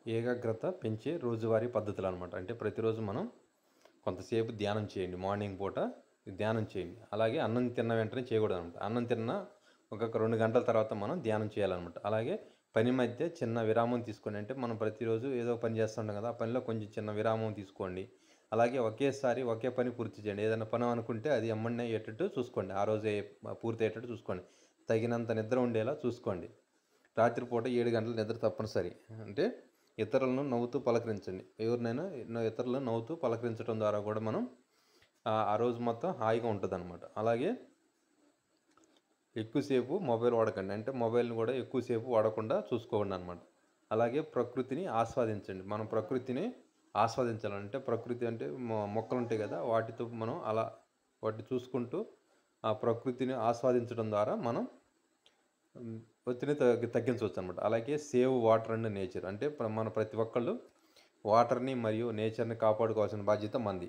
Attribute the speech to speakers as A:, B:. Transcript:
A: ఏకాగ్రత పెంచే రోజువారీ పద్ధతులు అనమాట. అంటే ప్రతిరోజు మనం కొంతసేపు ధ్యానం చేయండి. మార్నింగ్ పూట ధ్యానం చేయండి. అలాగే అన్నం తిన్న వెంటనే చేయకూడదనమాట. అన్నం తిన్న ఒక 2 గంటల తర్వాత మనం ధ్యానం చేయాలన్నమాట. అలాగే పని మధ్య చిన్న విరామం తీసుకోండి. అంటే మనం ప్రతిరోజు ఏదో పని చేస్తుంటాం కదా! ఆ పనిలో కొంచెం చిన్న విరామం తీసుకోండి. అలాగే ఒకేసారి ఒకే పని పూర్తి చేయండి. ఏదైనా పని అనుకుంటే అది ఎమ్మటనే అయ్యేటట్టు చూసుకోండి. ఆ రోజే పూర్తి అయ్యేటట్టు చూసుకోండి. తగినంత నిద్ర ఉండేలా చూసుకోండి. రాత్రిపూట 7 గంటల నిద్ర తప్పనిసరి. అంటే ఇతరులను నవ్వుతూ పలకరించండి. ఎవరినైనా ఇతరులను నవ్వుతూ పలకరించడం ద్వారా కూడా మనం ఆ రోజు మొత్తం హాయిగా ఉంటుందన్నమాట. అలాగే ఎక్కువసేపు మొబైల్ వాడకండి. అంటే మొబైల్ని కూడా ఎక్కువసేపు వాడకుండా చూసుకోండి అనమాట. అలాగే ప్రకృతిని ఆస్వాదించండి. మనం ప్రకృతిని ఆస్వాదించాలంటే ప్రకృతి అంటే మొక్కలు ఉంటాయి కదా! వాటితో మనం అలా వాటిని చూసుకుంటూ ఆ ప్రకృతిని ఆస్వాదించడం ద్వారా మనం ఒత్తిడిని తగ్గించవచ్చు అనమాట. అలాగే సేవ్ వాటర్ అండ్ నేచర్ అంటే మన ప్రతి ఒక్కళ్ళు వాటర్‌ని మరియు నేచర్‌ని కాపాడుకోవాల్సిన బాధ్యత మనది.